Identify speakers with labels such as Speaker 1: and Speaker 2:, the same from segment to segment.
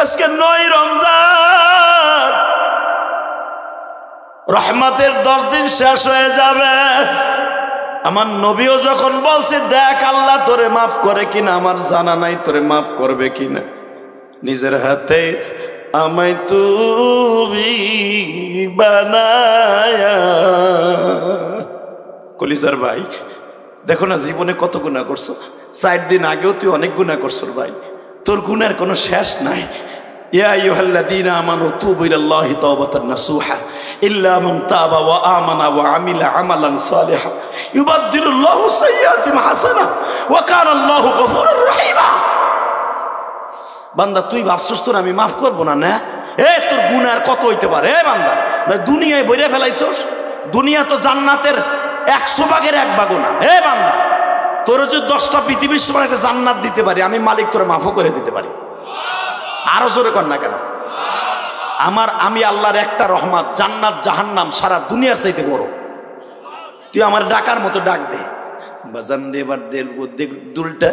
Speaker 1: আজকে 9 রমজান, রহমতের 10 দিন শেষ হয়ে যাবে। আমার নবীও যখন বলছে দেখ আল্লাহ তোরে মাফ করে কিনা, আমার জানা নাই তোরে মাফ করবে কিনা, নিজের হাতে আমায় তুমি বানায়া। কলিজার ভাই দেখো না জীবনে কত গুনাহ করছো, 4 দিন আগেও তুই অনেক গুনাহ করছো ভাই, তোর গুনার কোনো শেষ নাই। ইয়া আইয়ুহাল্লাযীনা আমানু তুবু ইলাল্লাহি তাওবাতান নাসুহা ইল্লা মান তাবা ওয়া আমানা ওয়া আমিলা আমালান সালিহা ইউবাদদিলুল্লাহু সাইয়্যাতিহিম হাসানা ওয়া কানা আল্লাহু গফুরুর রহিমা। বান্দা তুই ভাবছস তোর আমি মাফ করবো না? না, তোর গুনার কত হইতে পারে বান্দা, না দুনিয়ায় বইরে ফেলাইছস। দুনিয়া তো জান্নাতের 100 ভাগের 1 ভাগও না। বান্দা তোর যদি 10টা পৃথিবীর সমান একটা জান্নাত দিতে পারি, আমি মালিক তোরে মাফও করে দিতে পারি। আরো জোরে কর না কেন? আমি আল্লাহর একটা রহমত, জান্নাত জাহান্নাম সারা দুনিয়ার চাইতে বড়। তুই আমার ডাকার মতো ডাক দে বাজান রে, এবার দেখ দুলটা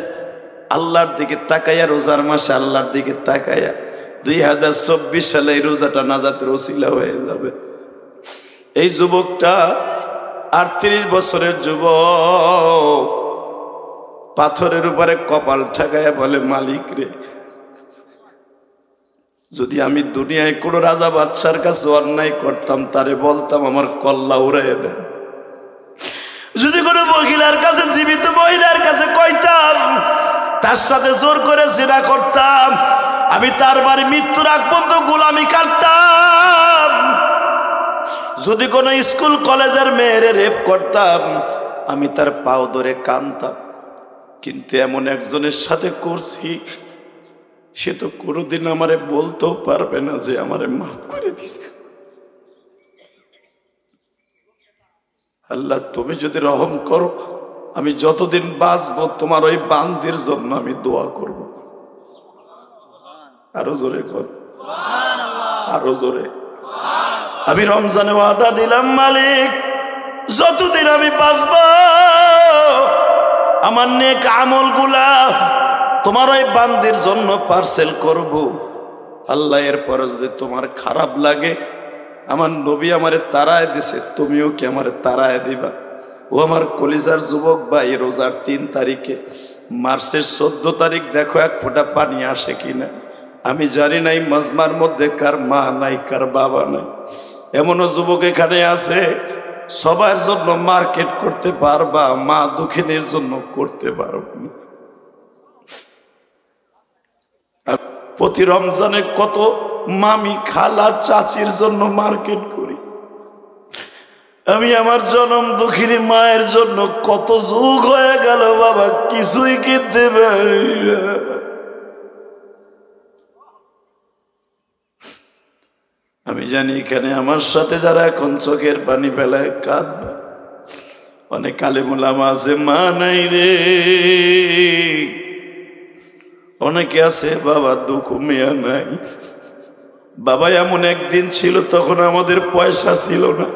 Speaker 1: আল্লাহর দিকে তাকাইয়া, রোজার মাসে আল্লাহর দিকে তাকাইয়া 2024 সালে এই রোজাটা নাজাতের ওসিলা হয়ে যাবে। এই যুবকটা 38 বছরের যুবক পাথরের উপরে কপাল ঠেকাইয়া বলে মালিক রে, যদি আমি দুনিয়ায় কোনো রাজা বাদশার কাছে অন্যায় করতাম তারে বলতাম আমার কল্লা উড়াইয়া দেন। যদি কোনো মহিলার কাছে, জীবিত মহিলার কাছে কইতাম, তার সাথে জোর করে জিনা করতাম, আমি তার বাড়ি মৃত্যুর আগ পর্যন্ত গোলামি কাটতাম। যদি কোনো স্কুল কলেজের মেয়েরে রেপ করতাম, আমি তার পাও ধরে কাঁদতাম। কিন্তু এমন একজনের সাথে করছি, সে তো কোনোদিন আমারে বলতেও পারবে না যে আমারে মাফ করে দিছে। আল্লাহ তুমি যদি রহম করো, আমি যতদিন বাঁচবো তোমার ওই বান্দির জন্য আমি দোয়া করব। আরো জোরে কর, আরো জোরে। আমি রমজানে ওয়াদা দিলাম মালিক, যতদিন আমি বাঁচবো আমার নেক আমলগুলা তোমার ওই বান্দির জন্য পার্সেল করব। আল্লাহ এরপরে যদি তোমার খারাপ লাগে, আমার নবী আমারে তাড়ায় দিছে, তুমিও কি আমারে তাড়ায় দিবা? ও আমার কলিজার যুবক ভাই, রোজার 3 তারিখে, মার্চের 14 তারিখ দেখো 1 ফোঁটা পানি আসে কিনা। আমি জানি নাই মজমার মধ্যে কার মা নাই, কার বাবা নাই। এমনও যুবক এখানে আছে সবার জন্য মার্কেট করতে পারবা, মা দুঃখিনীর জন্য করতে পারবা না। প্রতি রমজানে কত মামি, খালা, চাচির জন্য মার্কেট করি। আমি আমার জনম দুঃখিনী মায়ের জন্য কত যুগ হয়ে গেল বাবা, কিছুই কিনতে পারি না। আমি জানি এখানে আমার সাথে যারা এখন চোখের পানি ফেলায় কাঁদবে, অনেক আলেম ওলামা আছে মা নাই রে, অনেকে আছে বাবা দুঃখ মেয়া নাই। বাবা এমন একদিন ছিল তখন আমাদের পয়সা ছিল না,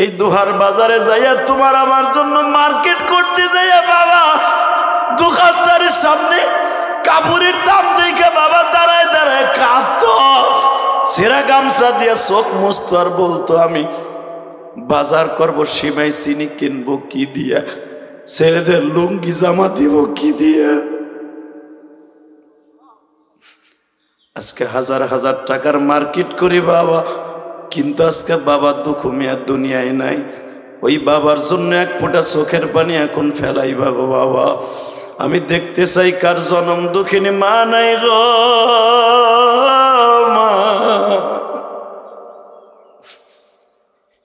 Speaker 1: এই দোহার বাজারে যাইয়া তোমার আমার জন্য মার্কেট করতে যাইয়া বাবা দোকানদারের সামনে কাপড়ের দাম দেখে বাবা দাঁড়ায় দাঁড়ায় কাঁদতো, সেরা গামছা দিয়ে চোখ মুছতো আর বলতো আমি বাজার করবো, সিমাই চিনি কিনবো কি দিয়া, ছেলেদের লুঙ্গি জামা দিব কি দিয়া। আজকে হাজার হাজার টাকার মার্কেট করি বাবা, কিন্তু আজকে বাবার দুঃখ মেয়ার দুনিয়ায় নাই। ওই বাবার জন্য 1 ফোঁটা চোখের পানি এখন ফেলাই বাবা। বাবা আমি দেখতে চাই কার জনম দুঃখিনী মা নাই গো মা,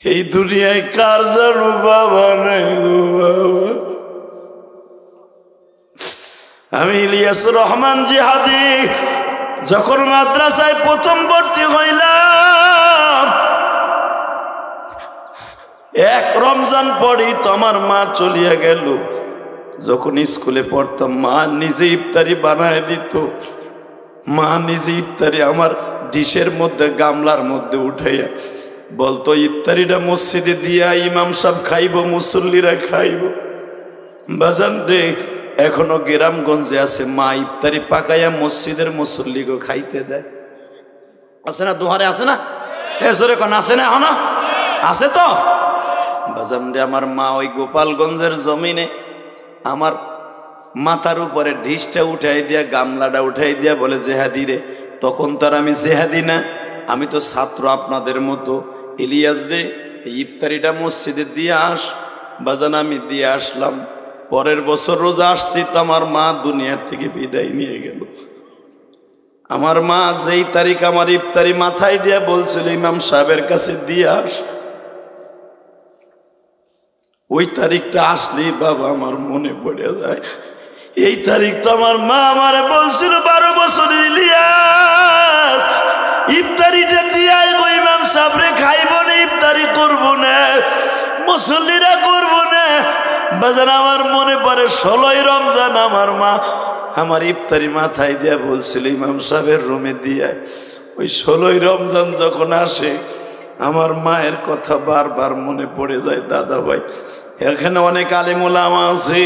Speaker 1: এই দুনিয়ায় কার জানো বাবা নাই গো বাবা। আমি ইলিয়াসুর রহমান জিহাদি যখন মাদ্রাসায় প্রথম ভর্তি হইলাম, 1 রমজান পরেই তো আমার মা চলিয়া গেল। যখন স্কুলে পড়তাম মা নিজে ইফতারি বানায় দিত, মা নিজে ইফতারি আমার ডিশের মধ্যে গামলার মধ্যে উঠাইয়া বলতো ইফতারিটা মসজিদে দিয়া ইমাম সাহেব খাইব, মুসল্লিরা খাইব। বাজান রে এখনো গ্রামগঞ্জে আছে, মা ইফতারি পাকাইয়া মসজিদের মুসল্লিগো খাইতে দেয়। আছে না? দোহারে আছে না? জোরে কোন আছে না? এখনো আছে তো বাজান রে। আমার মা ওই গোপালগঞ্জের জমিনে আমার মাথার উপরে ঢিসটা উঠাই দিয়া, গামলাটা উঠাই দিয়া বলে জেহাদি রে। তখন তার আমি জেহাদি না, আমি তো ছাত্র আপনাদের মতো। ইলিয়াস রে, ইফতারিটা মসজিদে দিয়ে আস। বাজান আমি দিয়ে আসলাম। পরের বছর রোজা আসতে তো আমার মা দুনিয়ার থেকে বিদায় নিয়ে গেল। আমার মা যেই তারিখ আমার ইফতারি মাথায় দিয়া বলছিল ইমাম সাহেবের কাছে দিয়ে আস, ওই তারিখটা আসলেই বাবা আমার মনে পড়ে যায়। এই তারিখ তো আমার মা আমারে বলছিল 12 বছর ইলিয়াস ইফতারিটা দিয়ে আসবো, ইমাম সাহেবরে খাইব না, ইফতারি করবো না, মুসল্লিরা করবো না। বাজার আমার মনে পড়ে 16ই রমজান আমার মা আমার ইফতারি মাথায় দিয়া বলছিল ইমাম সাহেবের রুমে দিয়ে। ওই 16ই রমজান যখন আসে আমার মায়ের কথা বারবার মনে পড়ে যায়। দাদা ভাই, এখানে অনেক আলেম ওলামা আছে,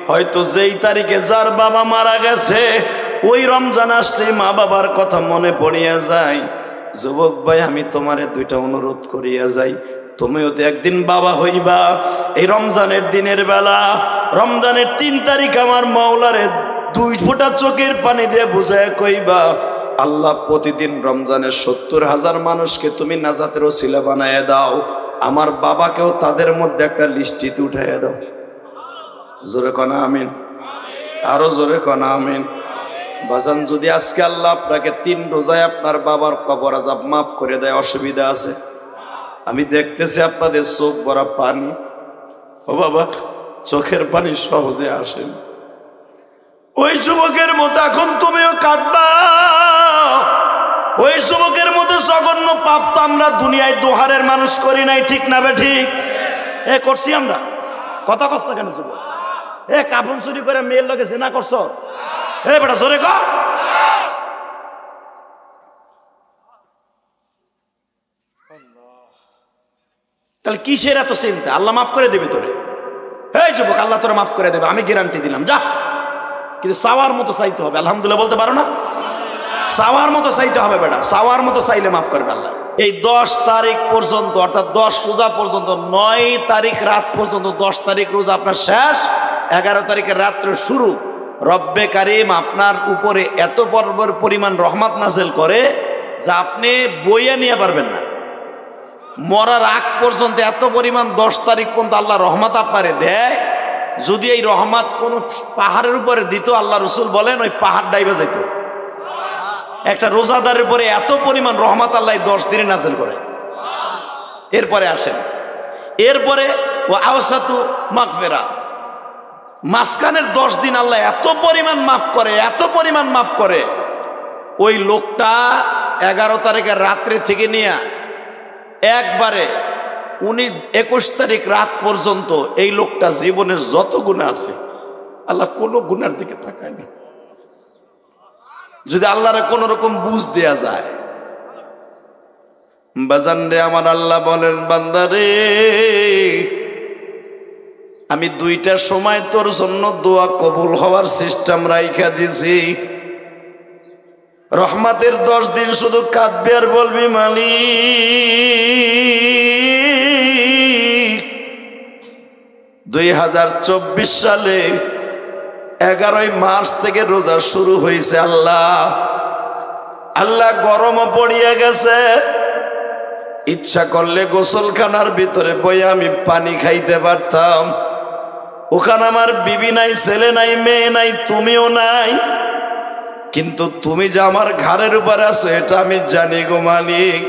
Speaker 1: হয়তো যেই তারিখে যার বাবা মারা গেছে ওই রমজান আসলে মা বাবার কথা মনে পড়িয়া যায়। যুবক ভাই, আমি তোমারে 2টা অনুরোধ করিয়া যাই, তুমিও তো একদিন বাবা হইবা। এই রমজানের দিনের বেলা, রমজানের 3 তারিখ আমার মাওলারে 2 ফোঁটা চোখের পানি দিয়ে বুঝায় কইবা, আল্লাহ প্রতিদিন রমজানের 70,000 মানুষকে তুমি নাজাতের ওসিলা বানায় দাও, আমার বাবাকেও তাদের মধ্যে একটা লিস্টিতে উঠাইয়া দাও। জোরে কনা আমিন, আরো জোরে কনা আমিন। বাজান, যদি আজকে আল্লাহ আপনাকে 3 রোজায় আপনার বাবার কবর আযাব মাফ করে দেয়, অসুবিধা আছে? আমি দেখতেছি আপনাদের চোখ ভরা পানি। ও বাবা, চোখের পানি সহজে আসে না। ওই যুবকের মতো এখন তুমিও কাঁদবা। ওই যুবকের মতো জঘন্য পাপ তো আমরা দুনিয়ায় দোহারের মানুষ করি নাই, ঠিক না বে ঠিক? করছি আমরা। কথা কষ্ট কেন যুবক? কাপড় চুরি করে মেয়ের লগে জেনা করছো? বেটা জোরে ক। তাহলে কিসের এত চিন্তা? আল্লাহ মাফ করে দেবে তোরে। এই যুবক, আল্লাহ তোরে মাফ করে দেবে, আমি গ্যারান্টি দিলাম। যা, কিন্তু চাওয়ার মতো চাইতে হবে। আলহামদুলিল্লাহ বলতে পারো না? চাওয়ার মতো চাইতে হবে বেটা, চাওয়ার মতো চাইলে মাফ করবে আল্লাহ। এই 10 তারিখ পর্যন্ত, অর্থাৎ 10 রোজা পর্যন্ত, 9 তারিখ রাত পর্যন্ত, 10 তারিখ রোজা আপনার শেষ, 11 তারিখের রাত্রে শুরু। রব্বে কারিম আপনার উপরে এত পরিমাণ রহমত নাযিল করে যা আপনি বইয়ে নিয়ে পারবেন না। মরার আগ পর্যন্ত এত পরিমাণ 10 তারিখ পর্যন্ত আল্লাহ রহমত আপনারে দেয়। যদি এই রহমত কোন পাহাড়ের উপরে দিত, আল্লাহ রসুল বলেন ওই পাহাড় ডাইবা যাইত। একটা রোজাদারের উপরে এত পরিমাণ রহমত আল্লাহ 10 দিনে নাযিল করে। এরপরে আসেন, এরপরে ও আওসাতু মাগফিরা, মাঝখানের 10 দিন আল্লাহ এত পরিমাণ মাফ করে, এত পরিমাণ মাফ করে। ওই লোকটা 11 তারিখের রাত্রে থেকে নিয়ে একবারে 21 তারিখ রাত পর্যন্ত এই লোকটা জীবনের যত গুনাহ আছে আল্লাহ কোনো গুনার দিকে তাকায় না। যদি আল্লাহরে কোন রকম বুঝ দেয়া যায়। বাজান রে, আমার আল্লাহ বলেন, বান্দারে আমি 2টা সময় তোর জন্য দোয়া কবুল হওয়ার সিস্টেম রাইখা দিছি। রহমতের 10 দিন শুধু কাঁদবি আর বলবি মালিক। 2024 সালে 11ই মার্চ থেকে রোজা শুরু হয়েছে। আল্লাহ গরমও পড়িয়া গেছে, ইচ্ছা করলে গোসলখানার ভিতরে বইয়া আমি পানি খাইতে পারতাম। ওখানে আমার বিবি নাই, ছেলে নাই, মেয়ে নাই, তুমিও নাই, কিন্তু তুমি যে আমার ঘাড়ের উপর আছো এটা আমি জানি গো মালিক।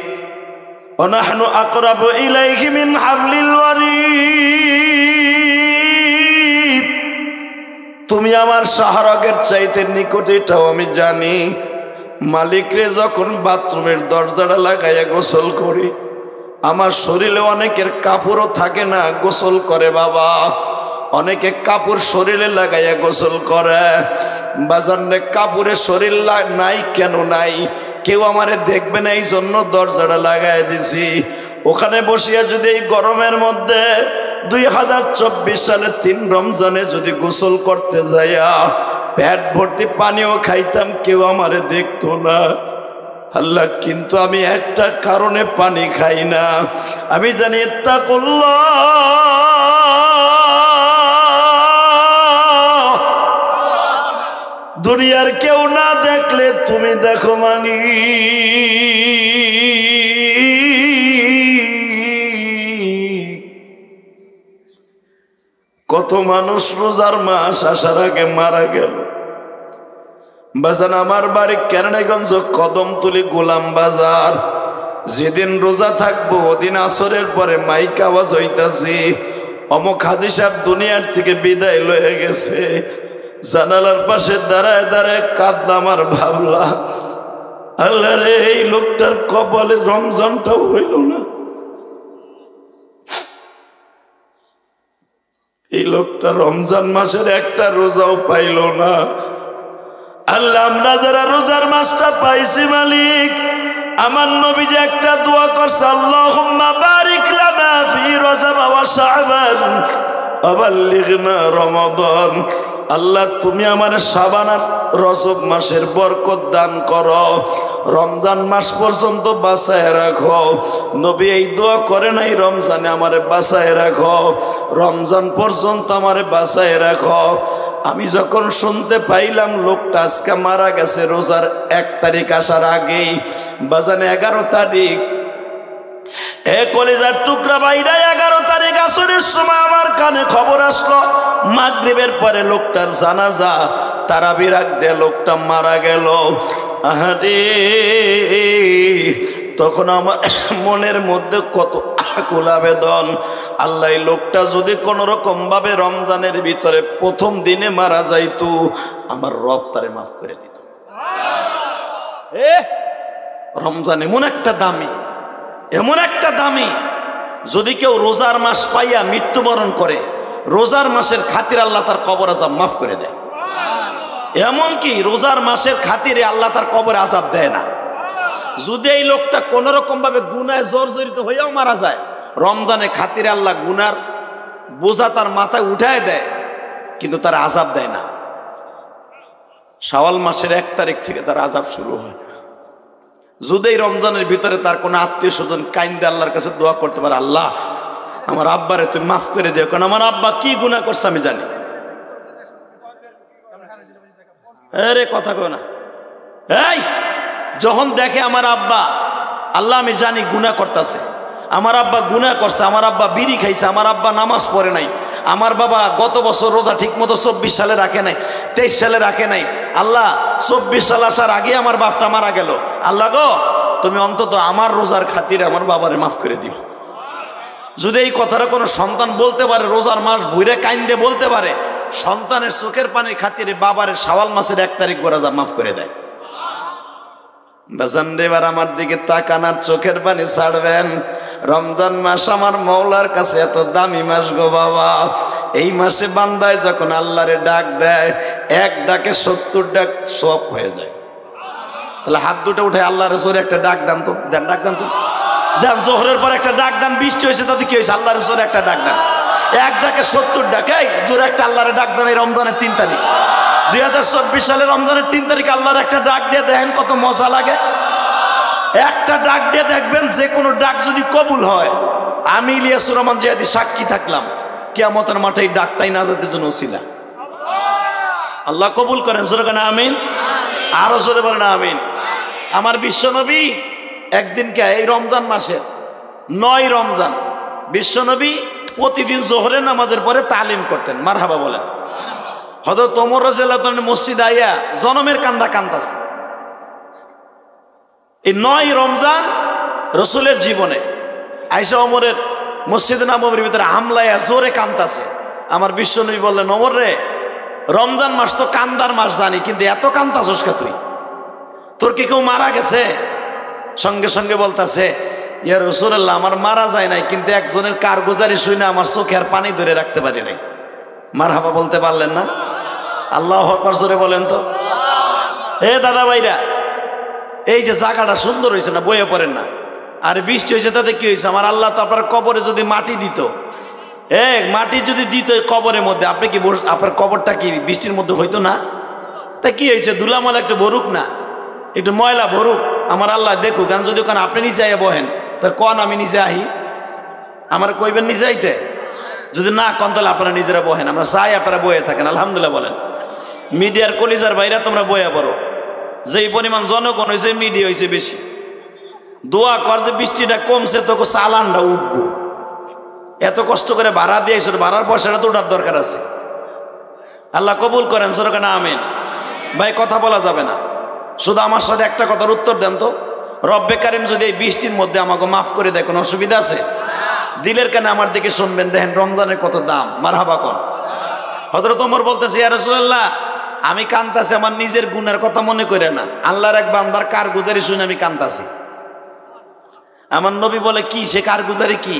Speaker 1: ওয়ানাহনু আকরাবু ইলাইহি মিন হাবলিল ওয়ারিদ, তুমি আমার শাহরগের চাইতে নিকট, এটাও আমি জানি। মালিক রে, যখন বাথরুমের দরজাটা লাগাইয়া গোসল করি, আমার শরীরে অনেকের কাপড়ও থাকে না, গোসল করে বাবা। অনেকে কাপড় শরীরে লাগাইয়া গোসল করে। বাজারে কাপড়ে শরীর নাই কেন নাই? কেউ আমারে দেখবে না, এই জন্য দরজাটা লাগাই দিছি। ওখানে বসিয়া যদি এই গরমের মধ্যে 2024 সালে 3 রমজানে যদি গোসল করতে যাইয়া পেট ভর্তি পানিও খাইতাম, কেউ আমারে দেখতো না আল্লাহ। কিন্তু আমি একটা কারণে পানি খাই না, আমি জানি ইত্তাকুল্লাহ, দুনিয়ার কেউ না দেখলে তুমি দেখো মানি। কত মানুষ রোজার মাস আসার আগে মারা গেল। বাজান আমার বাড়ি কেরানীগঞ্জ কদমতলী গোলাম বাজার। যেদিন রোজা থাকবো ওদিন আসরের পরে মাইক আওয়াজ হইতাছি, অমুক হাজি সাহেব দুনিয়ার থেকে বিদায় লয়ে গেছে। জানালার পাশে দাঁড়ায় দাঁড়ায় কাঁদলাম আর ভাবলাম, আল্লাহ রে, এই লোকটার কপালে রমজানটাও হইল না, এই লোকটা রমজান মাসের একটা রোজাও পাইল না। আল্লাহ, আমরা যারা রোজার মাসটা পাইছি মালিক, আমার নবী যে একটা দোয়া করছে, আল্লাহুম্মা বারিক লানা ফি রজব ওয়া শাবান ওয়া বাল্লিগনা রমাদান। আল্লাহ, তুমি আমার শাবান আর রজব মাসের বরকত দান করো, রমজান মাস পর্যন্ত বাঁচায় রাখো। নবী এই দোয়া করে নাই, রমজানে আমারে বাঁচায় রাখো, রমজান পর্যন্ত আমারে বাঁচায় রাখো। আমি যখন শুনতে পাইলাম লোকটা আজকে মারা গেছে রোজার 1 তারিখ আসার আগেই, বাজানে 11 তারিখ, এ কলিজার টুকরা ভাইরা, 11 তারিখ আসরের সময় আমার কানে খবর আসলো মাগরিবের পরে লোকটার জানাজা, তারাবি রাখতে লোকটা মারা গেল। আহারে, তখন আমার মনের মধ্যে কত আকুল আবেদন। আল্লাহ, এই লোকটা যদি কোন রকম ভাবে রমজানের ভিতরে প্রথম দিনে মারা যাইতো, আমার রব তারে মাফ করে দিত। রমজান এমন একটা দামি, এমন একটা দামি, যদি কেউ রোজার মাস পাইয়া মৃত্যুবরণ করে, রোজার মাসের খাতিরে আল্লাহ তার কবর আযাব মাফ করে দেয়। এমনকি রোজার মাসের খাতিরে আল্লাহ তার কবর আযাব দেয় না। যদি এই লোকটা কোন রকম ভাবে গুনায় জর্জরিত হইয়াও মারা যায়, রমজানে খাতিরে আল্লাহ গুনার বোঝা তার মাথায় উঠায় দেয়, কিন্তু তার আযাব দেয় না। শাওয়াল মাসের 1 তারিখ থেকে তার আযাব শুরু হয়। যদি এই রমজানের ভিতরে তার কোনো আত্মীয় স্বজন কাইন্দে আল্লাহর কাছে দোয়া করতে পারে, আল্লাহ আমার আব্বারে তুমি মাফ করে দিও, কারণ আমার আব্বা কি গুনাহ করছে আমি জানি। আরে কথা কয় না, এই যখন দেখে আমার আব্বা, আল্লাহ আমি জানি গুনাহ করতেছে, আমার আব্বা গুনাহ করছে, আমার আব্বা বিড়ি খাইছে, আমার আব্বা নামাজ পড়ে নাই, আমার বাবা গত বছর রোজা ঠিক মতো 24 সালে রাখে নাই, 23 সালে রাখে নাই, আল্লাহ 24 সাল আসার আগে আমার বাপটা মারা গেল, আল্লাহ গো তুমি অন্তত আমার রোজার খাতিরে আমার বাবারে মাফ করে দিও। যদি এই কথাটা কোনো সন্তান বলতে পারে, রোজার মাস ভুইরে কাইন্দে বলতে পারে, সন্তানের চোখের পানির খাতিরে বাবারে শাওয়াল মাসের 1 তারিখ করে মাফ করে দেয়। বাজান রে, এবার আমার দিকে তাকানার চোখের পানি ছাড়বেন। রমজান মাস আমার মওলার কাছে এত দামি মাস গো বাবা। এই মাসে বান্দায় যখন আল্লাহরে ডাক দেয়, এক ডাকে 70 ডাক সব হয়ে যায়। তাহলে হাত দুটো উঠে আল্লাহর জোরে একটা ডাক দেন তো, দেন, ডাক দেন তো, দেন। জোহরের পর একটা ডাক দেন, বৃষ্টি হয়েছে তাতে কি হয়েছে, আল্লাহর জোরে একটা ডাক দেন। এক ডাকে 70 ডাক, এই জোরে একটা আল্লাহরে ডাক দেন। এই রমজানের 3 তারিখ 2024 সালের রমজানের 3 তারিখ আল্লাহর একটা ডাক দিয়ে দেখেন কত মজা লাগে। একটা ডাক দিয়ে দেখবেন, যে কোনো ডাক যদি কবুল হয়, আমি ইলিয়াসুর রহমান জিহাদি সাক্ষী থাকলাম, কিয়ামতের মাঠে এই ডাকটাই নাজাতের জন্য ওসিলা। আল্লাহ কবুল করেন, জোরে কেন আমিন, আরো জোরে বলেন আমিন। আমার বিশ্বনবী একদিনকে এই রমজান মাসের 9 রমজান বিশ্বনবী প্রতিদিন জোহরের নামাজের পরে তালিম করতেন। মারহাবা বলেন। হযরত ওমর রাদিয়াল্লাহু আনহু মসজিদে আইয়া জনমের কান্দা কান্দাছে। এই 9 রমজান রসুলের জীবনে আয়েশা ওমরের মসজিদে নববীর ভিতরে হামলায়া জোরে কান্দাছে। আমার বিশ্বনবী বললেন, ওমর রে, রমজান মাস তো কান্দার মাস জানি, কিন্তু এত কান্দাছস কে তুই? তোর কি কেউ মারা গেছে? সঙ্গে সঙ্গে বলতাছে, ইয়া রাসূলুল্লাহ, আমার মারা যায় নাই, কিন্তু একজনের কারগুজারি শুনে আমার চোখে আর পানি ধরে রাখতে পারি নাই। মারহাবা বলতে পারলেন না? আল্লাহু আকবার জোরে বলেন তো। হে দাদা ভাইরা, এই যে জায়গাটা সুন্দর হয়েছে না, বইয়ে পড়েন না। আর বৃষ্টি হয়েছে তাতে কি হয়েছে? আমার আল্লাহ তো আপনার কবরে যদি মাটি দিত, মাটি যদি দিত কবরের মধ্যে, আপনি কি আপনার কবরটা কি বৃষ্টির মধ্যে হইতো না? তা কি হয়েছে, ধুলামলা একটু ভরুক না, একটু ময়লা ভরুক, আমার আল্লাহ দেখুক। কারণ যদি কারণ আপনি নিচে আইয়া বহেন, তার কন আমি নিচে আহি, আমার কইবেন নিচে আইতে? যদি না কন তাহলে আপনারা নিজেরা বহেন, আমরা চাই আপনারা বয়ে থাকেন, আলহামদুলিল্লাহ বলেন। মিডিয়ার কলিজার বাইরে তোমরা বয়া পড়ো, যেই পরিমাণ জনগণ হয়েছে মিডিয়া হয়েছে বেশি। দোয়া কর যে বৃষ্টিটা কমছে, তোকে চালানটা উঠবো। এত কষ্ট করে ভাড়া দিয়েছ, ভাড়ার পয়সাটা তো ওঠার দরকার আছে। আল্লাহ কবুল করেন সরকার আমিন। ভাই কথা বলা যাবে না, শুধু আমার সাথে একটা কথার উত্তর দেন তো, রব্বে কারিম যদি এই বৃষ্টির মধ্যে আমাকে মাফ করে দেয়, কোনো অসুবিধা আছে? দিলের কানে আমার দিকে শুনবেন, দেখেন রমজানের কত দাম। মারহাবা কর। হযরত ওমর বলতেছে, ইয়া রাসূলুল্লাহ, আমি কান্তাছি আমার নিজের গুনার কথা মনে করে না, আল্লাহর এক বান্দার কারগুজারি শুনে আমি কান্তাছি। আমার নবী বলে, কি সে কারগুজারি কি?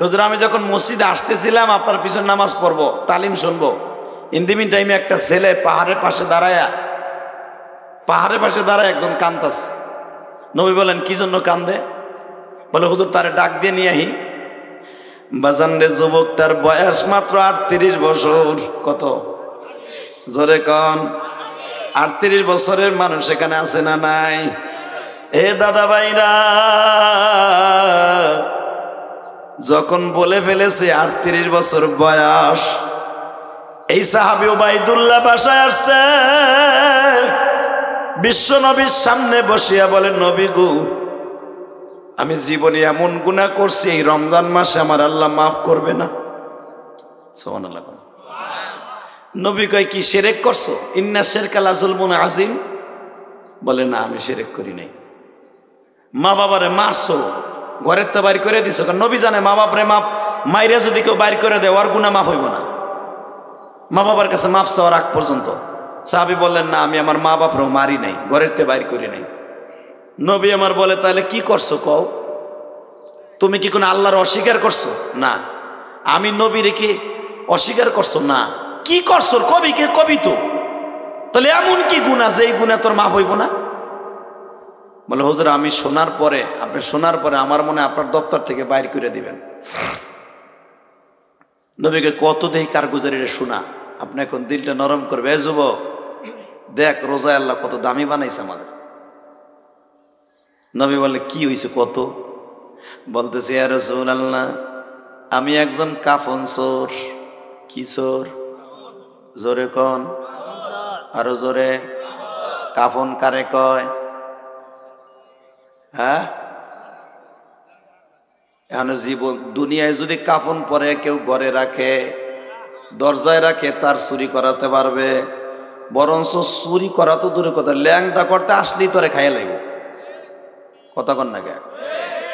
Speaker 1: হুজুর, আমি যখন মসজিদে আসতেছিলাম আপনার পিছনে নামাজ পড়বো, তালিম শুনবো, ইন্দিমিন টাইমে একটা ছেলে পাহাড়ের পাশে দাঁড়ায় একজন কান্তাছে। নবী বলেন, কি জন্য কান্দে? বলে, হুজুর তারে ডাক দিয়ে নিয়ে আহি। বাজান রে, যুবকটার বয়স মাত্র 38 বছর। কত জোরে কন? 38 বছরের মানুষ এখানে আছে না নাই? এ দাদা ভাইরা, যখন বলে ফেলেছে 38 বছর বয়স, এই সাহাবী উবাইদুল্লাহ বাসায় আসছে, বিশ্ব নবীর সামনে বসিয়া বলে, নবী গো, আমি জীবনে এমন গুনাহ করছি, এই রমজান মাসে আমার আল্লাহ মাফ করবে না? সুবহানাল্লাহ। নবী কয়, কি শিরক করছো? ইন্না শিরকা লাযুলমুন আযীম। বলে, না আমি শিরক করি নাই। মা বাবারে মারছো, ঘরের তো বাইর করে দিছো। কারণ নবী জানে মা বাপরে মাইরে যদি কেউ বাইর করে দেয়, ওর গুনাহ মাফ হইব না। মা বাবার কাছে মাফ চাওয়ার আগ পর্যন্ত। সাহাবী বললেন, না আমি আমার মা বাপরেও মারি নাই, ঘরের তে বাইর করি নাই। নবী আমার বলে, তাহলে কি করছো কও? তুমি কি কোনো আল্লাহর অস্বীকার করছো? না। আমি নবীরে কি অস্বীকার করছো? না। কি করছো? কবি তো। তাহলে এমন কি গুনাহ যে এই গুনাহ তোর মাফ হইব না? বলে, হুজুর আমি আপনি শোনার পরে আমার মনে আপনার দপ্তর থেকে বাইর করে দিবেন। নবীকে কত দেই কারগুজারিরে শোনা, আপনি এখন দিলটা নরম করবে। এ যুবক, দেখ রোজায় আল্লাহ কত দামি বানাইছে আমাদের। নবী বলে, কি হয়েছে কত? বলতেছে, ইয়া রাসূলুল্লাহ, আমি একজন কাফন চোর। কি চোর? জোরে কন, আরো জোরে। কাফন কারে কয়? হ্যাঁ, এখন জীবন দুনিয়ায় যদি কাফন পরে কেউ ঘরে রাখে, দরজায় রাখে, তার চুরি করাতে পারবে। বরঞ্চ চুরি করা তো দূরে কথা, ল্যাংটা করতে আসলেই তোরে খাইয়া লাগব। কথা কন না কে?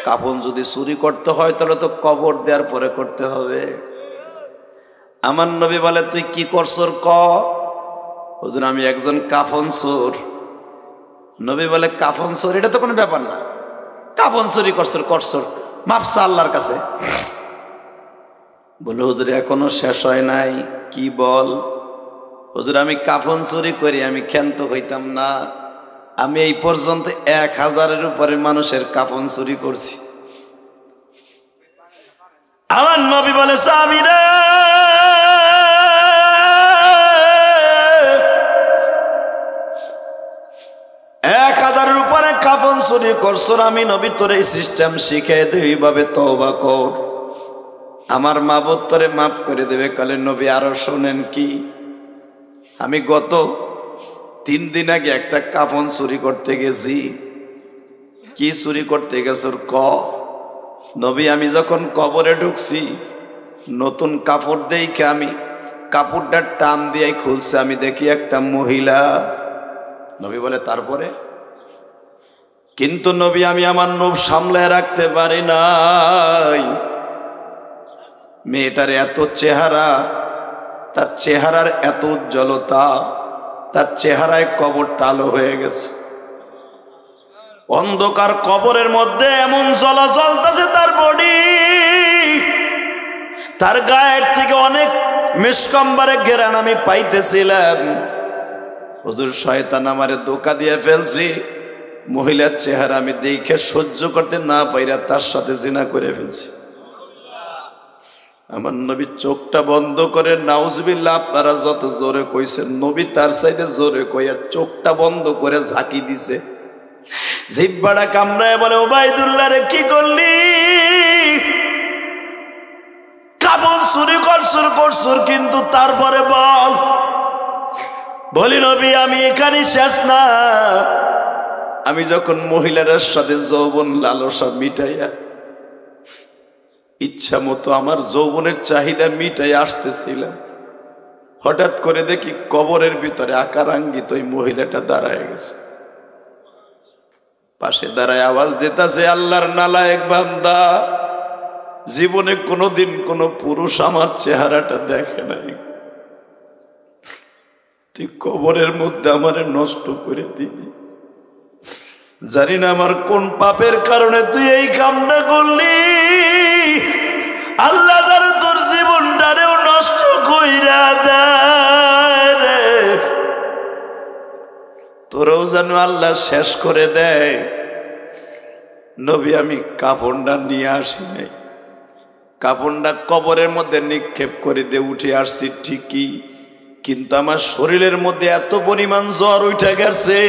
Speaker 1: কাফন যদি চুরি করতে হয় তাহলে তো কবর দেওয়ার পরে করতে হবে। আমার নবী বলে, তুই কি করছর ক? হুজুর আমি একজন কাফন চোর। নবী বলে, কাফন চোর? এটা তো কোনো ব্যাপার না, কাফন চুরি করছর মাফ চা আল্লাহর কাছে। বলে, হুজুর এখনো শেষ হয় নাই। কি বল? হুজুর আমি কাফন চুরি করি, আমি ক্ষান্ত হইতাম না। আমি এই পর্যন্ত 1000-এর উপরে মানুষের কাফন চুরি করছি। আমার নবী বলে, সাহাবীরা 1000-এর উপরে কাফন চুরি করছো, আমি নবী তোর এই সিস্টেম শিখিয়ে দেই, এইভাবে তওবা কর, আমার মাবুদ তোরে মাফ করে দেবে। কালে নবী আরো শোনেন কি, আমি গত 3 দিন আগে একটা কাফন চুরি করতে গেছি। কি চুরি করতে গেছর ক? নবী আমি যখন কবরে ঢুকছি, নতুন কাপড় দেখে আমি কাপড়টা টান দিয়ে খুলছে, আমি দেখি একটা মহিলা। নবী বলে, তারপরে? কিন্তু নবী আমি আমার নব সামলায় রাখতে পারি নাই। মেয়েটার এত চেহারা, তার চেহারার এত উজ্জ্বলতা, তার চেহারায় কবরটা আলো হয়ে গেছে। অন্ধকার কবরের মধ্যে এমন জ্বলা জ্বলতেছে তার বডি, তার গায়ের থেকে অনেক মিসকম্বরে ঘেরান আমি পাইতেছিলাম। হুজুর শয়তান আমারে ধোঁকা দিয়ে ফেলছি, মহিলার চেহারা আমি দেখে সহ্য করতে না পাইরা তার সাথে জিনা করে ফেলছি। আমার নবী চোখটা বন্ধ করে, নাউজুবিল্লাহ, আপনারা যত জোরে কইছেন নবী তার চাইতে জোরে কইয়া চোখটা বন্ধ করে ঝাঁকি দিছে। জিহ্বাটা কামড়ায় বলে, ওবাইদুল্লাহ রে কি করলি? কাপড় চুরি করছুর, কিন্তু তারপরে বল। বলি নবী আমি এখানে শেষ না, আমি যখন মহিলাদের সাথে যৌবন লালসা মিটাইয়া ইচ্ছা মতো আমার যৌবনের চাহিদা মিটাই আসতেছিলাম, হঠাৎ করে দেখি কবরের ভিতরে আকারাঙ্গিত ওই মহিলাটা দাঁড়ায় গেছে। পাশে দাঁড়ায় আওয়াজ দিতেছে, আল্লাহর নালায়েক বান্দা, জীবনে কোনোদিন কোনো পুরুষ আমার চেহারাটা দেখে নাই, তুই কবরের মধ্যে আমারে নষ্ট করে দিলি। জানি না আমার কোন পাপের কারণে তুই এই কামটা করলি। আল্লাহ যেন তোর জীবনটারেও নষ্ট কইরা দেয়, তোরও যেন আল্লাহ শেষ করে দেয়। নবী আমি কাপড়টা নিয়ে আসি নাই, কাপড়টা কবরের মধ্যে নিক্ষেপ করে দিয়ে উঠে আসছি ঠিকই, কিন্তু আমার শরীরের মধ্যে এত পরিমাণ জ্বর উঠে গেছে,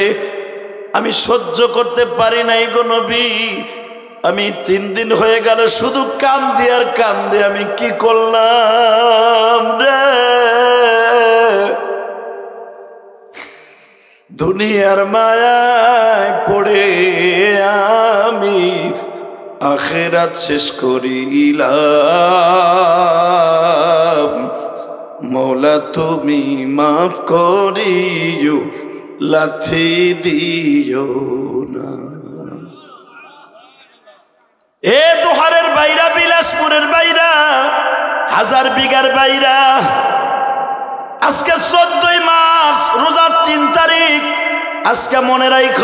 Speaker 1: আমি সহ্য করতে পারি নাই গো নবী। আমি 3 দিন হয়ে গেল শুধু কান্দে আর কান্দে, আমি কি করলাম রে? দুনিয়ার মায়ায় পড়ে আমি আখিরাত শেষ করিলাম, মৌলা তুমি মাফ করিও, লাথি দিও না। এ দোহারের বাইরা, বিলাসপুরের বাইরা, 1000 বিঘার বাইরা, আজকে 14ই মার্চ রোজার 3 তারিখ। আজকে মনে রাখ,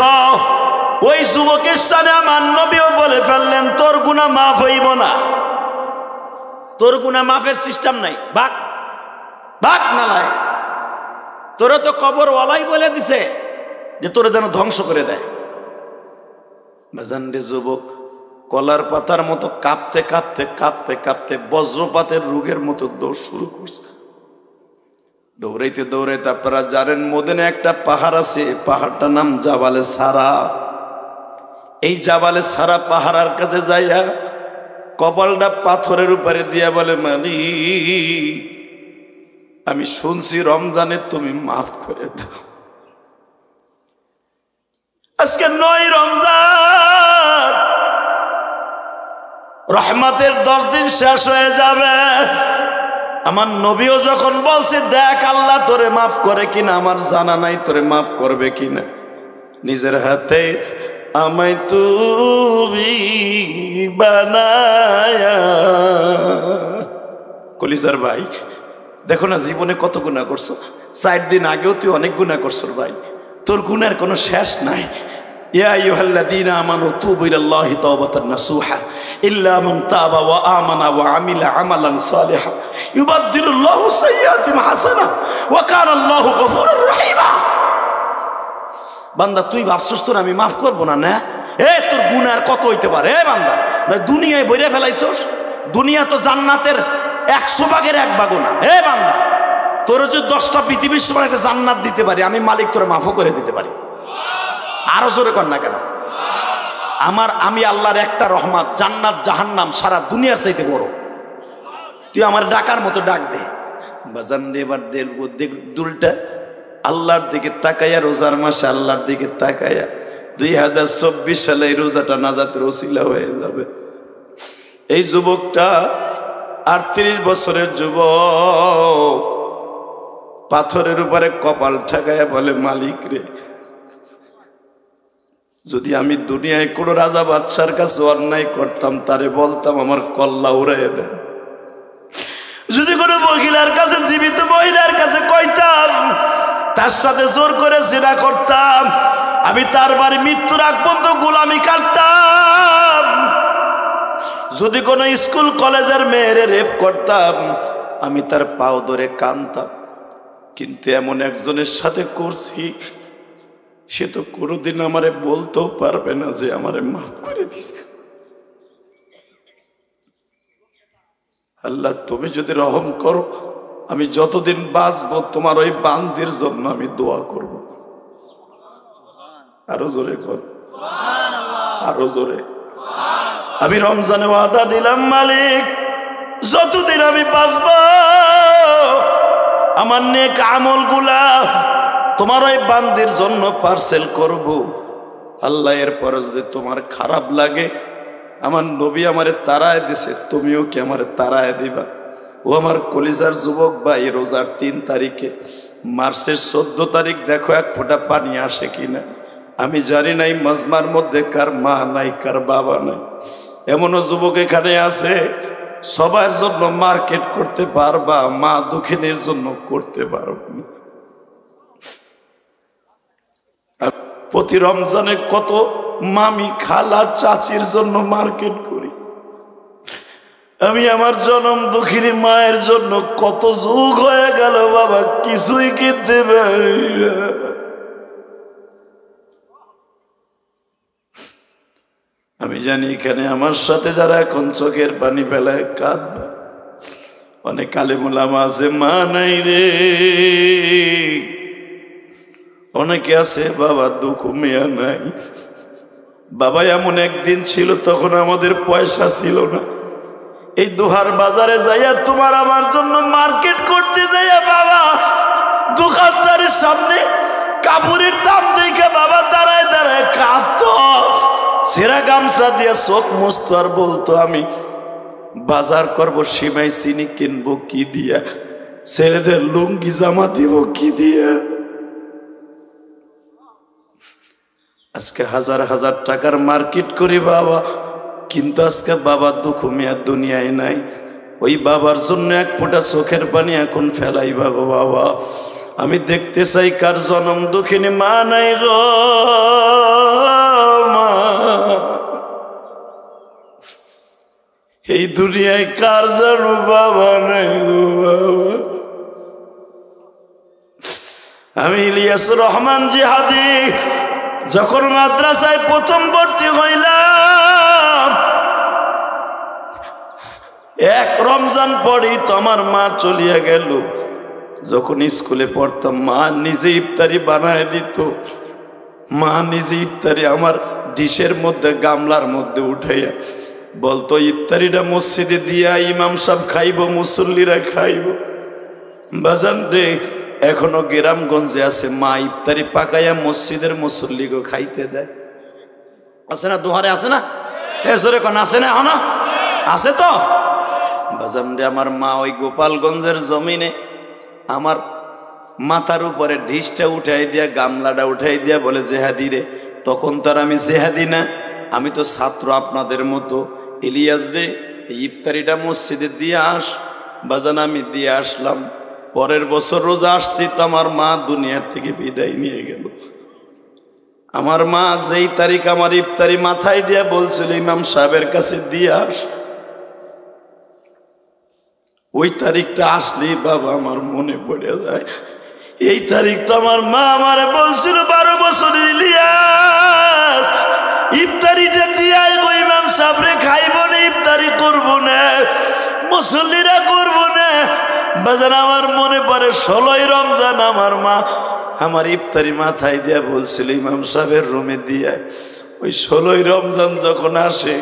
Speaker 1: ওই যুবকের সামনে আমার নবীও বলে ফেললেন তোর গুনাহ মাফ হইব না, তোর গুনাহ মাফের সিস্টেম নাই, ভাগ ভাগ নালায়। তোরা তো কবরওয়ালাই বলে দিছে যে তোরা যেন ধ্বংস করে দেয়। বাজানরে যুবক, কলার পাতার মতো কাঁপতে কাঁপতে কাঁপতে কাঁপতে বজ্রপাতের রোগের মতো দৌড় শুরু করছে। দৌড়াইতে দৌড়াইতে আপনারা জানেন মদিনায় একটা পাহাড় আছে, পাহাড়টার নাম জাবালে সারা। এই জাবালে সারা পাহাড়ের কাছে যাইয়া কপালটা পাথরের উপরে দিয়া বলে, মালিক আমি শুনছি রমজানে তুমি মাফ করে দাও। আজকে 9 রমজান, রহমতের 10 দিন শেষ হয়ে যাবে। আমার নবীও যখন বলছে দেখ আল্লাহ তোরে মাফ করে কিনা, আমার জানা নাই তোরে মাফ করবে কিনা, নিজের হাতে আমায় তুমি বানায়া। কলিজার ভাই, দেখো না জীবনে কত গুনাহ করছো, 4 দিন আগেও তুই অনেক গুনাহ করছো ভাই, তোর গুনার কোনো শেষ নাই। ইয়া আইয়ুহাল্লাযীনা আমানু তুবু ইলাল্লাহি তাওবাতান নাসুহা ইল্লা মান তাবা ওয়া আমানা ওয়া আমিলা আমালান সালিহা ইউবাদদিলুল্লাহু সাইয়্যাতিহিম হাসানা ওয়া কানা আল্লাহু গফুরুর রহিমা। বান্দা তুই ভাবছস তোর আমি মাফ করব না? না, তোর গুনার কত হইতে পারে? বান্দা দুনিয়ায় বইরে ফেলাইছস, দুনিয়া তো জান্নাতের 100 ভাগের 1 ভাগও না। বান্দা তোর যদি 10টা পৃথিবীর সমান একটা জান্নাত দিতে পারি, আমি মালিক তোরে মাফও করে দিতে পারি। আরো জোরে কর না কেন? আমি আল্লাহর একটা রহমত, জান্নাত জাহান্নাম সারা দুনিয়ার চাইতে বড়। তুই আমার ডাকার মতো ডাক দে বাজান। এবার দেখবো দুলটা আল্লাহর দিকে তাকাইয়া, রোজার মাসে আল্লাহর দিকে তাকাইয়া 2024 সালে এই রোজাটা নাজাতের ওসিলা হয়ে যাবে। এই যুবকটা 38 বছরের যুবক, পাথরের উপরে কপাল ঠেকাইয়া বলে, মালিক রে, যদি আমি দুনিয়ায় কোনো রাজা বাদশার কাছে অন্যায় করতাম, তারে বলতাম আমার কল্লা উড়াইয়া দেন। যদি কোনো মহিলার কাছে, জীবিত মহিলার কাছে কইতাম, তার সাথে জোর করে জিনা করতাম, আমি তার বাড়ি মৃত্যুর আগ পর্যন্ত গোলামি কাটতাম। যদি কোনো স্কুল কলেজের মেয়েরে রেপ করতাম, আমি তার পাও ধরে কাঁদতাম। কিন্তু এমন একজনের সাথে করছি, সে তো কোনোদিন আমারে বলতেও পারবে না যে আমারে মাফ করে দিছে। আল্লাহ তুমি যদি রহম করো, আমি যতদিন বাঁচবো তোমার ওই বান্দির জন্য আমি দোয়া করব। আরো জোরে কর, আরো জোরে। আমি রমজানে ওয়াদা দিলাম মালিক, যতদিন আমি বাঁচবো আমার নেক আমলগুলা তোমার ওই বান্দির জন্য পার্সেল করব। আল্লাহ এরপরে যদি তোমার খারাপ লাগে, আমার নবী আমারে তাড়ায় দিছে, তুমিও কি আমারে তাড়ায় দিবা? ও আমার কলিজার যুবক ভাই, রোজার 3 তারিখে মার্চের 14 তারিখ দেখো এক ফোঁটা পানি আসে কিনা। আমি জানি নাই মজমার মধ্যে কার মা নাই, কার বাবা নাই। এমনও যুবক এখানে আছে সবার জন্য মার্কেট করতে পারবা, মা দুঃখিনীর জন্য করতে পারবা না। প্রতি রমজানে কত মামি খালা চাচির জন্য মার্কেট করি। আমি আমার জনম দুঃখিনী মায়ের জন্য কত যুগ হয়ে গেল বাবা, কিছুই কিনতে পারি না। আমি জানি এখানে আমার সাথে যারা এখন চোখের পানি ফেলায় কাঁদবে, অনেক আলেম ওলামা আছে মা নাই রে, অনেকে আছে বাবা দুঃখ মেয়া নাই। বাবা এমন একদিন ছিল তখন আমাদের পয়সা ছিল না, এই দোহার বাজারে যাইয়া তোমার আমার জন্য মার্কেট করতে যাইয়া বাবা দোকানদারের সামনে কাপড়ের দাম দেখে বাবা দাঁড়ায় দাঁড়ায় কাঁদতো, সেরা গামছা দিয়ে চোখ মুছতো আর বলতো আমি বাজার করবো, সিমাই চিনি কিনবো কি দিয়া, ছেলেদের লুঙ্গি জামা দিব কি দিয়া। আজকে হাজার হাজার টাকার মার্কেট করি বাবা, কিন্তু আজকে বাবার দুঃখ মেয়ার দুনিয়ায় নাই। ওই বাবার জন্য এক ফোঁটা চোখের পানি এখন ফেলাই বাবা। বাবা আমি দেখতে চাই কার জনম দুঃখিনী মা নাই গো মা, এই দুনিয়ায় কার জানো বাবা নাই গো বাবা। আমি ইলিয়াসুর রহমান জিহাদি যখন মাদ্রাসায় প্রথম ভর্তি হইলাম, এক রমজান পরেই তো আমার মা চলিয়া গেল। যখন স্কুলে পড়তাম মা নিজে ইফতারি বানায় দিত, মা নিজে ইফতারি আমার ডিশের মধ্যে গামলার মধ্যে উঠাইয়া বলতো ইফতারিটা মসজিদে দিয়া ইমাম সাহেব খাইব, মুসল্লিরা খাইব। বাজান রে এখনো গ্রামগঞ্জে আছে মা ইফতারি পাকাইয়া মসজিদের মুসল্লিগো খাইতে দেয়, আছে না? দোহারে আছে না? এসরে কোন আছে না? এখন আছে তো বাজান রে। আমার মা ওই গোপালগঞ্জের জমিনে আমার মাথার উপরে ঢিসটা উঠাই দিয়া গামলাটা উঠাই দিয়া বলে জেহাদি রে, তখন তার আমি জেহাদি না, আমি তো ছাত্র আপনাদের মতো। ইলিয়াস রে ইফতারিটা মসজিদে দিয়ে আস। বাজান আমি দিয়ে আসলাম। পরের বছর রোজা আসতে তো আমার মা দুনিয়ার থেকে বিদায় নিয়ে গেল। আমার মা যেই তারিখ আমার ইফতারি মাথায় দিয়া বলছিল ইমাম সাহেবের কাছে দিয়ে আস, ওই তারিখটা আসলেই বাবা আমার মনে পড়ে যায়। এই তারিখ তো আমার মা আমারে বলছিল 12 বছরের ইলিয়াস ইফতারিটা দিয়া গো ইমাম সাহেবরে খাইব না, ইফতারি করব না, মুসল্লিরা করব না। বাজার আমার মনে পড়ে 16ই রমজান আমার মা আমার ইফতারি মাথায় দিয়া বলছিল ইমাম সাহেবের রুমে দিয়া। ওই 16ই রমজান যখন আসে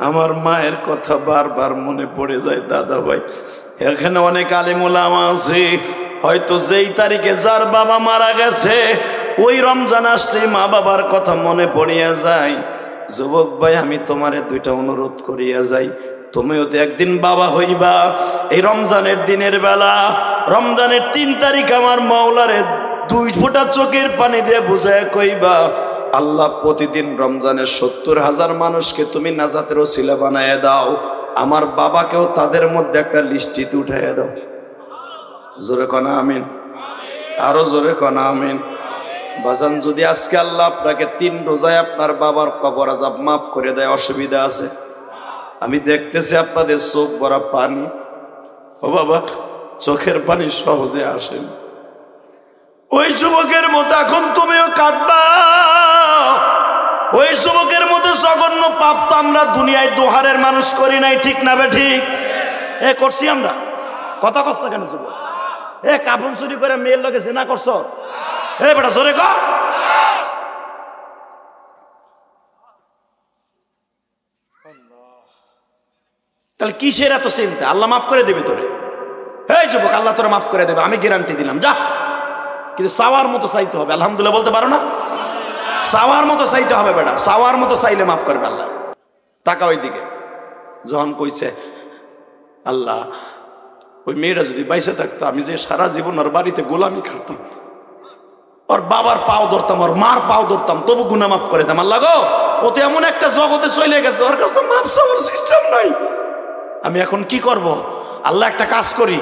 Speaker 1: আমার মায়ের কথা বারবার মনে পড়ে যায়। দাদা ভাই এখানে অনেক আলেম ওলামা আছে, হয়তো যেই তারিখে যার বাবা মারা গেছে ওই রমজান আসলে মা বাবার কথা মনে পড়িয়া যায়। যুবক ভাই আমি তোমারে 2টা অনুরোধ করিয়া যাই, তুমিও তো একদিন বাবা হইবা। এই রমজানের দিনের বেলা রমজানের 3 তারিখ আমার মাওলারে 2 ফোঁটা চোখের পানি দিয়ে বুঝায় কইবা আল্লাহ প্রতিদিন রমজানের 70,000 মানুষকে তুমি নাজাতের ওসিলা বানায় দাও, আমার বাবাকেও তাদের মধ্যে একটা লিস্টিতে উঠাইয়া দাও। জোরে কনা আমিন, আরো জোরে কনা আমিন। বাজান যদি আজকে আল্লাহ আপনাকে 3 রোজায় আপনার বাবার কবর আযাব মাফ করে দেয়, অসুবিধা আছে? আমি দেখতেছি আপনাদের চোখ ভরা পানি। ও বাবা চোখের পানি সহজে আসে না। ওই যুবকের মতো এখন তুমিও কাঁদবা। ওই যুবকের মতো জঘন্য পাপ তো আমরা দুনিয়ায় দোহারের মানুষ করি নাই, ঠিক না বে ঠিক? এ করছি আমরা, কথা কষ্ট কেন যুবক? এ কাপড় চুরি করে মেয়ের লগে জেনা করছ, এ বেটা জোরে ক। তাহলে কিসের এত চিন্তা? আল্লাহ মাফ করে দেবে তোরে। এই যুবক, আল্লাহ তোরা মাফ করে দেবে, আমি গ্যারান্টি দিলাম, যা। কিন্তু চাওয়ার মতো চাইতে হবে। আলহামদুলিল্লাহ বলতে পারো না? চাওয়ার মতো চাইতে হবে বেটা, চাওয়ার মতো চাইলে মাফ করবে আল্লাহ। তাকা ওই দিকে, যখন কইছে আল্লাহ ওই মেয়েরা যদি বাইসে থাকতো, আমি যে সারা জীবন ওর বাড়িতে গোলামি খাতাম, ওর বাবার পাও ধরতাম, ওর মার পাও ধরতাম, তবু গুনাহ মাফ করে দাম। আল্লাহ গো, ও তো এমন একটা জগতে চলে গেছে, ওর কাছে তো মাফ চাওয়ার সিস্টেম নাই। আমি এখন কি করব? আল্লাহ একটা কাজ করি,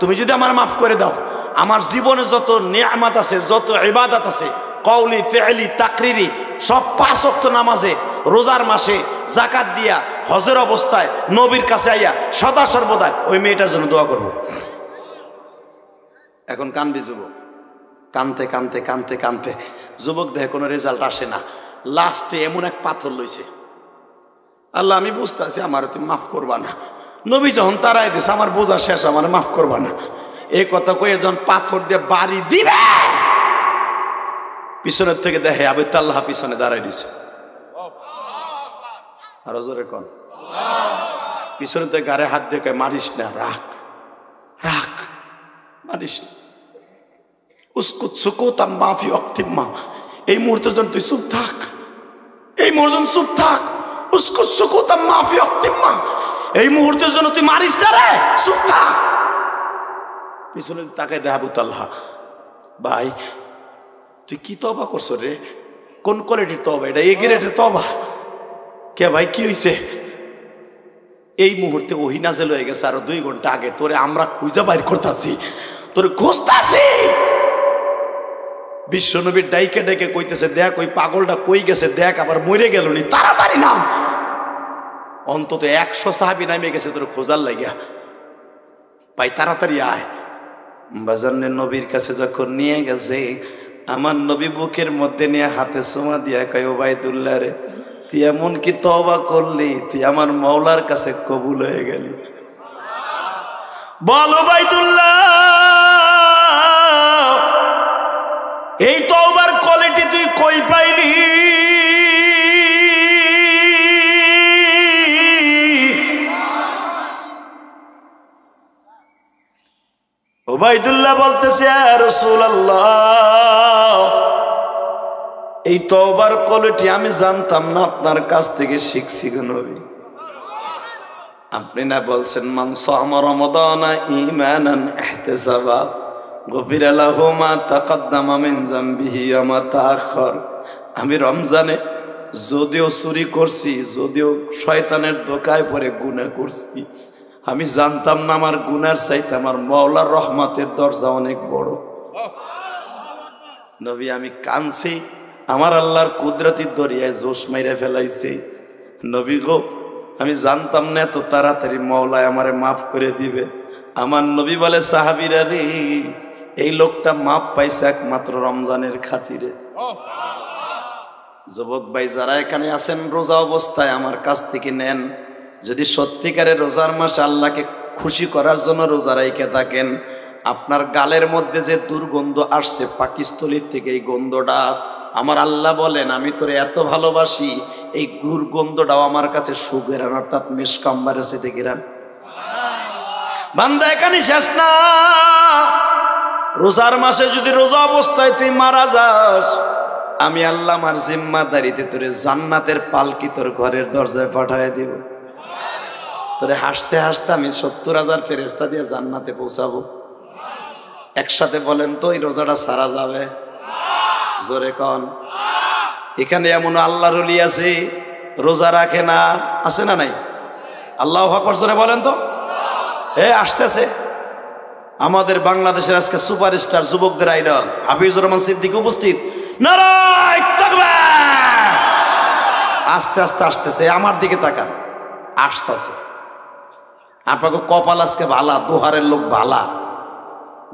Speaker 1: তুমি যদি আমার মাফ করে দাও, আমার জীবনে যত নিয়ামত আছে, যত ইবাদত আছে, কওলি ফি'লি তাকরিরি, সব 5 ওয়াক্ত নামাজে, রোজার মাসে, যাকাত দিয়া, হজের অবস্থায়, নবীর কাছে আইয়া সদা সর্বদা ওই মেয়েটার জন্য দোয়া করব। এখন কানবি যুবক, কানতে কানতে কানতে কানতে যুবক দেখে কোনো রেজাল্ট আসে না। লাস্টে এমন এক পাথর লইছে, আল্লাহ আমি বুঝতেছি আমার তুমি মাফ করবা না। নবী যখন তারাই দিছে, আমার বোঝা শেষ, আমার মাফ করবা না। এই কথা কয়ে যখন পাথর দিয়ে বাড়ি দিবে, পিছনের থেকে দেখে আবু তালহা পিছনে দাঁড়াই দিছে। আরো জোরে কোন, পিছনে থেকে গাড়ে হাত দিয়ে কয় মারিস না, রাখ রাখ, মারিস না। উসকুত সুকুতাম মাফি ওয়াক্তিম্মা, এই মুহূর্তের জন্য তুই চুপ থাক, এই মুহূর্তে চুপ থাক। উসকুত সুকুতাম মাফি ওয়াক্তিম্মা, এই মুহূর্তের জন্য তুই মারিস না রে, চুপ থাক। পিছনে তাকে দেখ আবু তালহা, ভাই তুই কি তওবা করছ রে? কোন কোয়ালিটির তওবা এটা? এ গ্রেডের তওবা। কে ভাই কি হইছে? এই মুহূর্তে ওহী নাযিল হয়ে গেছে আরো 2 ঘন্টা আগে, তোরে আমরা খুঁজে বাইর করতেছি, তোরে খুঁজতাছি। বিশ্বনবীর ডাইকে ডাইকে কইতেছে, দেখ ওই পাগলটা কই গেছে, দেখ আবার মরে গেল নি, তাড়াতাড়ি নাম। অন্তত 100 সাহাবী নামে গেছে তোর খোঁজার লাগিয়া, ভাই তাড়াতাড়ি আয়। বাজানের নবীর কাছে যখন নিয়ে গেছে, আমার নবী বুকের মধ্যে নিয়ে হাতে চুমা দিয়া কয়, ওবাইদুল্লাহ রে, তুই এমন কি তওবা করলি, তুই আমার মাওলার কাছে কবুল হয়ে গেলি। বল ওবাইদুল্লাহ, এই তওবার কোয়ালিটি তুই কই পাইলি? ওবাইদুল্লাহ বলতেছে, ইয়া রাসূলুল্লাহ, এই তওবার কোয়ালিটি আমি জানতাম না, আপনার কাছ থেকে শিখছি গো নবী। আপনি না বলছেন, মান সামা রমাদানা ঈমানান ইহতিসাবা গফিরা লাহু মা তাকদ্দামা মিন যামবিহি ওয়া মা তাআখার। আমি রমজানে যদিও চুরি করছি, যদিও শয়তানের ধোঁকায় পড়ে গুনাহ করছি, আমি জানতাম না আমার গুনার চাইতে আমার মাওলার রহমতের দরজা অনেক বড়। নবী আমি কাঁদছি, আমার আল্লাহর কুদরতির দরিয়ায় জোশ মাইরে ফেলাইছে। নবী গো, আমি জানতাম না এত তাড়াতাড়ি মাওলায় আমারে মাফ করে দিবে। আমার নবী বলে, সাহাবীরা রে, এই লোকটা মাফ পাইছে একমাত্র রমজানের খাতিরে। যুবক ভাই যারা এখানে আছেন, রোজা অবস্থায় আমার কাছ থেকে নেন, যদি সত্যিকারের রোজার মাসে আল্লাহকে খুশি করার জন্য রোজা রাইখে থাকেন, আপনার গালের মধ্যে যে দুর্গন্ধ আসছে পাকিস্তলির থেকে, এই গন্ধটা আমার আল্লাহ বলেন, আমি তোরে এত ভালোবাসি, এই দুর্গন্ধটাও আমার কাছে সুগেরান, অর্থাৎ মিসকাম্বারে সেতে গেরান। বান্দা এখানে শেষ না, রোজার মাসে যদি রোজা অবস্থায় তুই মারা যাস, আমি আল্লাহ আমার জিম্মাদারিতে তোরে জান্নাতের পালকি তোর ঘরের দরজায় পাঠায় দিব। তোরে হাসতে হাসতে আমি 70,000 ফেরেশতা দিয়ে জান্নাতে পৌঁছাবো। একসাথে বলেন তো, এই রোজাটা সারা যাবে? জোরে কন। এখানে এমন আল্লাহর ওলি আছে রোজা রাখে না, আছে না নাই? আল্লাহু আকবার জোরে বলেন তো। আসতেছে আমাদের বাংলাদেশের আজকে সুপারস্টার, যুবকদের আইডল হাফিজুর রহমান সিদ্দিক উপস্থিত। নারায়ে তাকবীর। আস্তে আস্তে আসতেছে, আমার দিকে তাকান, আসতেছে। আপনাকে কপাল আজকে ভালা, দোহারের লোক ভালা,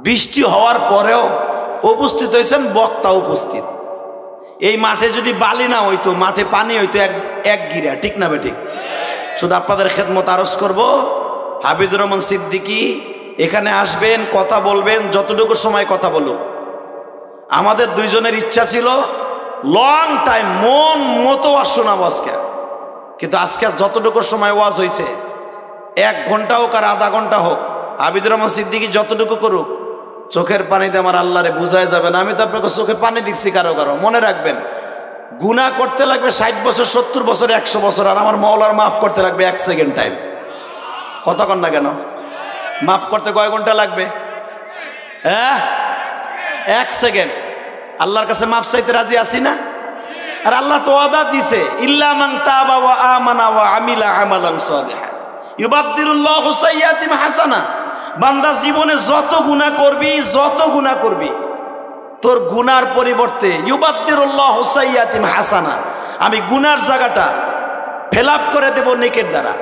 Speaker 1: বৃষ্টি হওয়ার পরেও উপস্থিত হয়েছেন, বক্তা উপস্থিত। এই মাঠে যদি বালি না হইতো, মাঠে পানি হইতো এক গিরা, ঠিক না বেঠিক? শুধু আপনাদের খেদমত আরজ করব, হাফিজুর রহমান সিদ্দিকী এখানে আসবেন, কথা বলবেন, যতটুকু সময় কথা বলুক। আমাদের দুইজনের ইচ্ছা ছিল লং টাইম মন মতো ওয়াজ শোনাবো আজকে, কিন্তু আজকে যতটুকু সময় ওয়াজ হয়েছে 1 ঘন্টা হোক আর আধা ঘন্টা হোক, হাফিজুর রহমান সিদ্দিকী যতটুকু করুক, চোখের পানিতে আমার আল্লাহরে বুঝাই যাবে না। আমি তো আপনাকে চোখে পানি দিচ্ছি কারো কারো। মনে রাখবেন, গুনাহ করতে লাগবে 60 বছর, 70 বছর, 100 বছর, আর আমার মওলার মাফ করতে লাগবে 1 সেকেন্ড টাইম। কথা কন না কেন? মাফ করতে কয় ঘন্টা লাগবে? হ্যাঁ, 1 সেকেন্ড। আল্লাহর কাছে মাফ চাইতে রাজি আছি না? আর আল্লাহ তো ওয়াদা দিছে, ইল্লা মান তাবা ওয়া আমানা ওয়া আমিলা আমালান সালিহা ইউবাদদিলুল্লাহু সাইয়্যাতিহিম হাসানা। বান্দা জীবনে যত গুনাহ করবি তোর গুনার পরিবর্তে ইউবাদদিলুল্লাহু সাইয়্যাতিহিম হাসানা, আমি গুনার জায়গাটা ফিল আপ করে দেব নেকের দ্বারা।